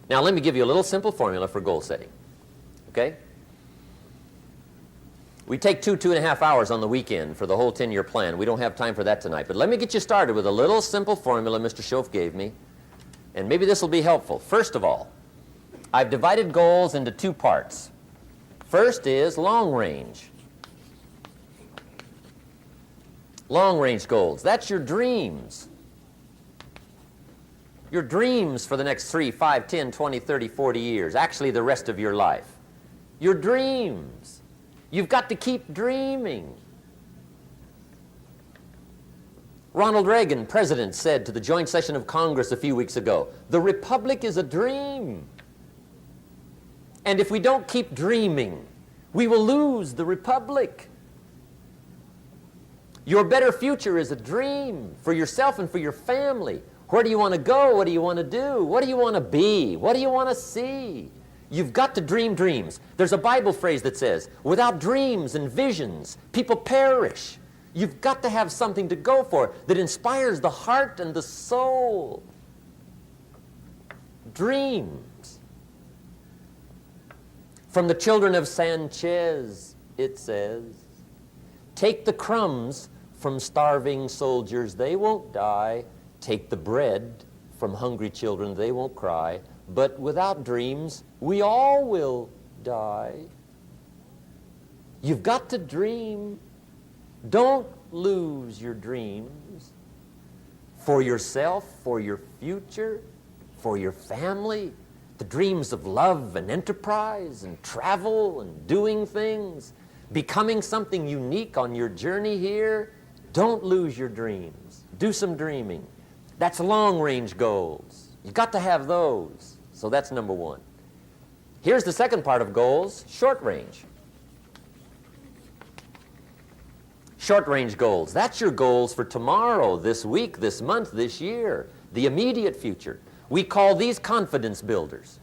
Now let me give you a little simple formula for goal setting. Okay? We take 2.5 hours on the weekend for the whole 10-year plan. We don't have time for that tonight. But let me get you started with a little simple formula Mr. Schoaf gave me. And maybe this will be helpful. First of all, I've divided goals into two parts. First is long range. Long range goals. That's your dreams. Your dreams for the next 3, 5, 10, 20, 30, 40 years. Actually, the rest of your life. Your dreams. You've got to keep dreaming. Ronald Reagan, president, said to the joint session of Congress a few weeks ago, "The Republic is a dream. And if we don't keep dreaming, we will lose the Republic." Your better future is a dream for yourself and for your family. Where do you want to go? What do you want to do? What do you want to be? What do you want to see? You've got to dream dreams. There's a Bible phrase that says, without dreams and visions, people perish. You've got to have something to go for that inspires the heart and the soul. Dreams. From the children of Sanchez, it says, take the crumbs from starving soldiers, they won't die. Take the bread from hungry children, they won't cry. But without dreams, we all will die. You've got to dream. Don't lose your dreams for yourself, for your future, for your family. The dreams of love and enterprise and travel and doing things, becoming something unique on your journey here. Don't lose your dreams. Do some dreaming. That's long-range goals. You've got to have those. So that's number one. Here's the second part of goals, short range. Short-range goals. That's your goals for tomorrow, this week, this month, this year, the immediate future. We call these confidence builders.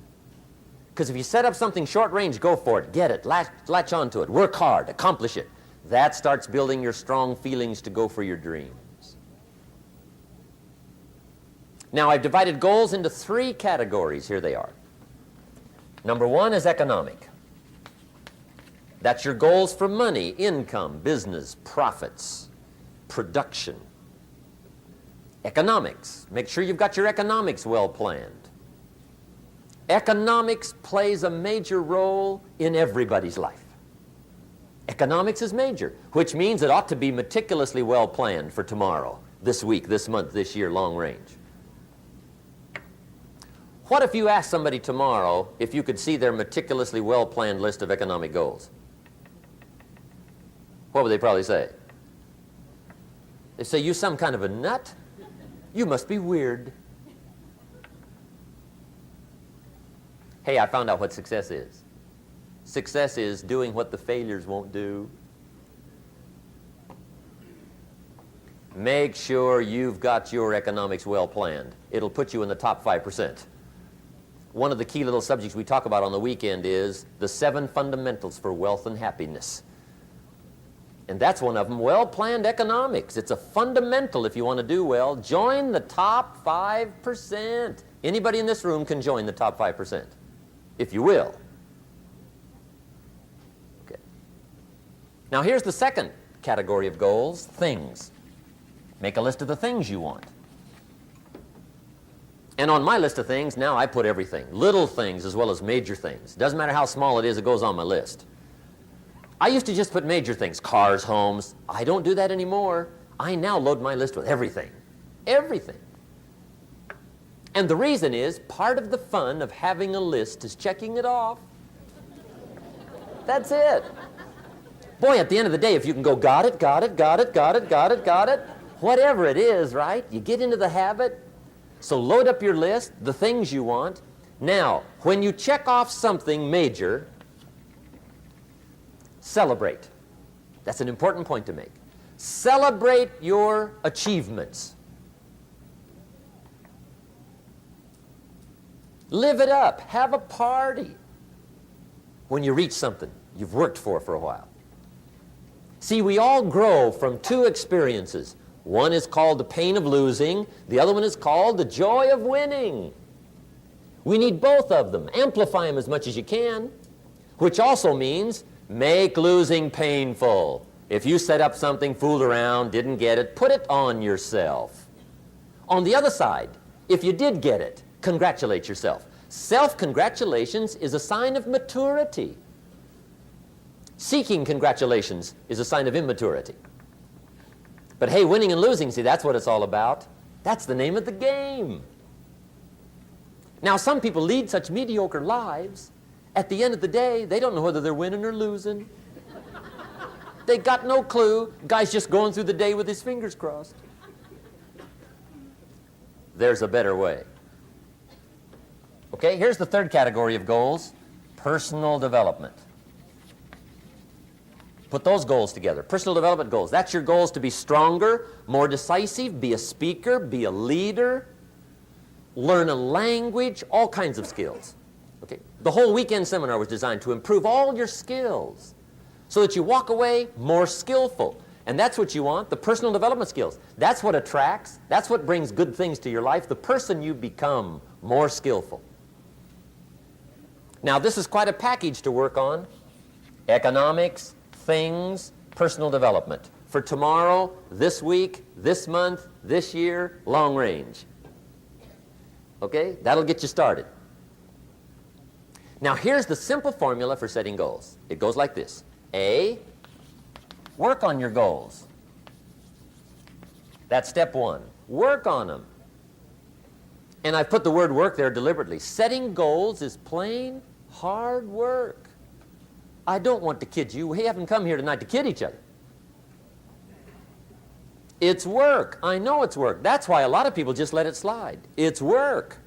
Because if you set up something short-range, go for it, get it, latch onto it, work hard, accomplish it. That starts building your strong feelings to go for your dreams. Now, I've divided goals into 3 categories. Here they are. Number 1 is economic. That's your goals for money, income, business, profits, production. Economics. Make sure you've got your economics well planned. Economics plays a major role in everybody's life. Economics is major, which means it ought to be meticulously well planned for tomorrow, this week, this month, this year, long range. What if you asked somebody tomorrow if you could see their meticulously well-planned list of economic goals? What would they probably say? They say, you some kind of a nut? You must be weird. Hey, I found out what success is. Success is doing what the failures won't do. Make sure you've got your economics well planned. It'll put you in the top 5%. One of the key little subjects we talk about on the weekend is the 7 fundamentals for wealth and happiness. And that's one of them, well-planned economics. It's a fundamental if you want to do well. Join the top 5%. Anybody in this room can join the top 5%, if you will. Okay. Now here's the second category of goals, things. Make a list of the things you want. And on my list of things, now I put everything. Little things as well as major things. Doesn't matter how small it is, it goes on my list. I used to just put major things, cars, homes. I don't do that anymore. I now load my list with everything. Everything. And the reason is, part of the fun of having a list is checking it off. That's it. Boy, at the end of the day, if you can go, got it, got it, got it, got it, got it, got it, whatever it is, right? You get into the habit. So load up your list, the things you want. Now, when you check off something major, celebrate. That's an important point to make. Celebrate your achievements. Live it up. Have a party when you reach something you've worked for a while. See, we all grow from 2 experiences. One is called the pain of losing. The other one is called the joy of winning. We need both of them. Amplify them as much as you can, which also means make losing painful. If you set up something, fooled around, didn't get it, put it on yourself. On the other side, if you did get it, congratulate yourself. Self-congratulations is a sign of maturity. Seeking congratulations is a sign of immaturity. But hey, winning and losing, see, that's what it's all about. That's the name of the game. Now, some people lead such mediocre lives, at the end of the day, they don't know whether they're winning or losing. They got no clue. Guy's just going through the day with his fingers crossed. There's a better way. Okay, here's the third category of goals, personal development. Put those goals together, personal development goals. That's your goals to be stronger, more decisive, be a speaker, be a leader, learn a language, all kinds of skills. Okay? The whole weekend seminar was designed to improve all your skills so that you walk away more skillful. And that's what you want, the personal development skills. That's what attracts, that's what brings good things to your life, the person you become more skillful. Now, this is quite a package to work on. Economics, things, personal development. For tomorrow, this week, this month, this year, long range. Okay? That'll get you started. Now, here's the simple formula for setting goals. It goes like this. A, work on your goals. That's step one. Work on them. And I've put the word work there deliberately. Setting goals is plain hard work. I don't want to kid you. We haven't come here tonight to kid each other. It's work. I know it's work. That's why a lot of people just let it slide. It's work.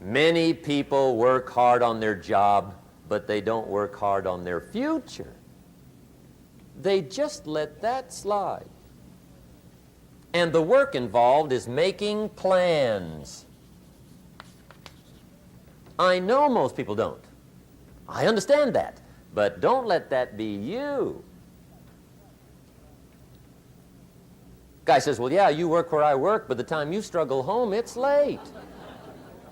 Many people work hard on their job, but they don't work hard on their future. They just let that slide. And the work involved is making plans. I know most people don't. I understand that. But don't let that be you. Guy says, well, yeah, you work where I work, but the time you struggle home, it's late.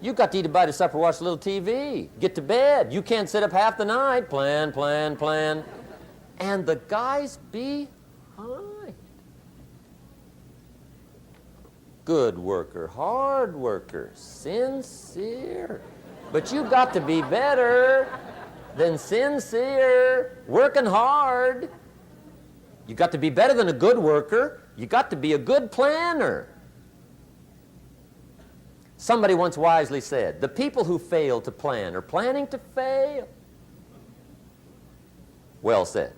You got to eat a bite of supper, watch a little TV, get to bed. You can't sit up half the night. Plan, plan, plan. And the guy's behind. Good worker, hard worker, sincere. But you got to be better than sincere, working hard. You got to be better than a good worker. You got to be a good planner. Somebody once wisely said, the people who fail to plan are planning to fail. Well said.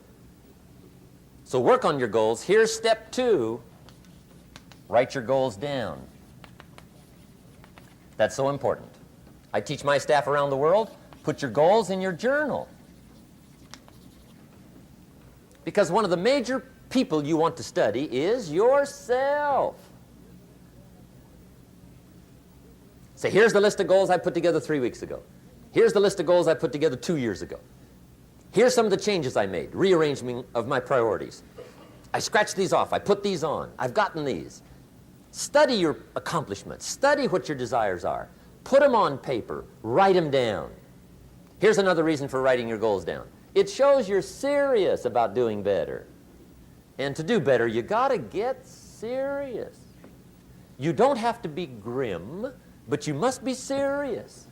So work on your goals. Here's step two. Write your goals down. That's so important. I teach my staff around the world, put your goals in your journal. Because one of the major people you want to study is yourself. Say, here's the list of goals I put together 3 weeks ago. Here's the list of goals I put together 2 years ago. Here's some of the changes I made, rearrangement of my priorities. I scratched these off, I put these on, I've gotten these. Study your accomplishments, study what your desires are. Put them on paper, write them down. Here's another reason for writing your goals down. It shows you're serious about doing better. And to do better, you gotta get serious. You don't have to be grim, but you must be serious.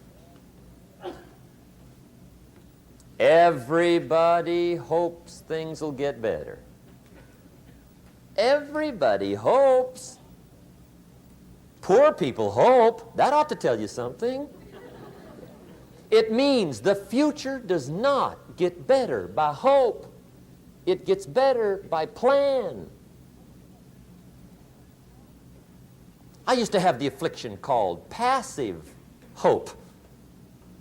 Everybody hopes things will get better. Everybody hopes. Poor people hope. That ought to tell you something. It means the future does not get better by hope. It gets better by plan. I used to have the affliction called passive hope.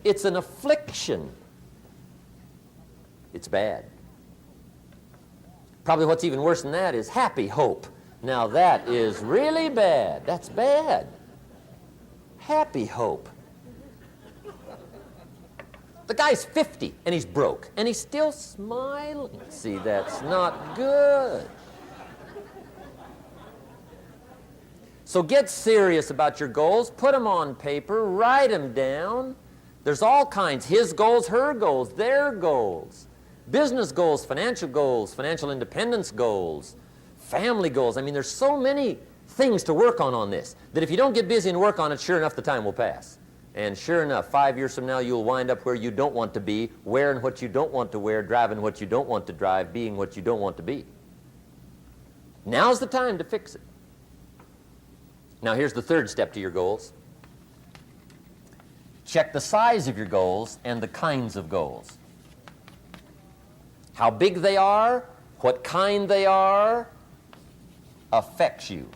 It's an affliction. It's bad. Probably what's even worse than that is happy hope. Now that is really bad. That's bad. Happy hope. The guy's 50 and he's broke and he's still smiling. See, that's not good. So get serious about your goals. Put them on paper. Write them down. There's all kinds. His goals, her goals, their goals. Business goals, financial independence goals, family goals. I mean, there's so many things to work on this that if you don't get busy and work on it, sure enough, the time will pass. And sure enough, 5 years from now, you'll wind up where you don't want to be, wearing what you don't want to wear, driving what you don't want to drive, being what you don't want to be. Now's the time to fix it. Now, here's the third step to your goals. Check the size of your goals and the kinds of goals. How big they are, what kind they are, affects you.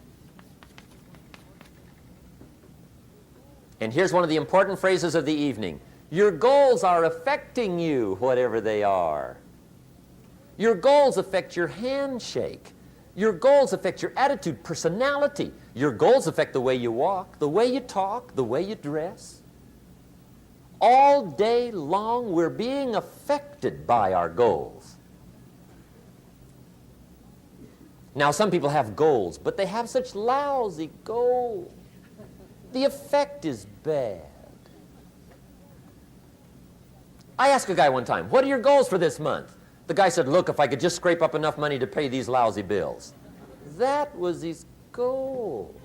And here's one of the important phrases of the evening. Your goals are affecting you, whatever they are. Your goals affect your handshake. Your goals affect your attitude, personality. Your goals affect the way you walk, the way you talk, the way you dress. All day long, we're being affected by our goals. Now, some people have goals, but they have such lousy goals. The effect is bad. I asked a guy one time, what are your goals for this month? The guy said, look, if I could just scrape up enough money to pay these lousy bills. That was his goal.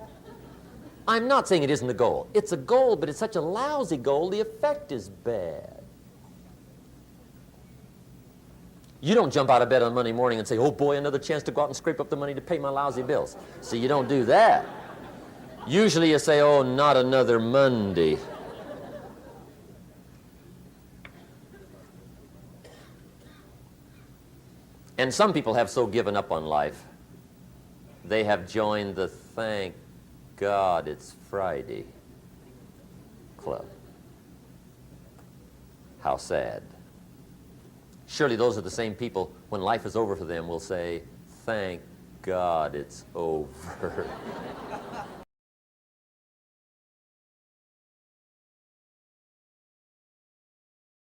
I'm not saying it isn't a goal. It's a goal, but it's such a lousy goal, the effect is bad. You don't jump out of bed on Monday morning and say, oh boy, another chance to go out and scrape up the money to pay my lousy bills. See, you don't do that. Usually you say, oh, not another Monday. And some people have so given up on life, they have joined the thank God it's Friday club. How sad. Surely those are the same people, when life is over for them, will say, thank God it's over.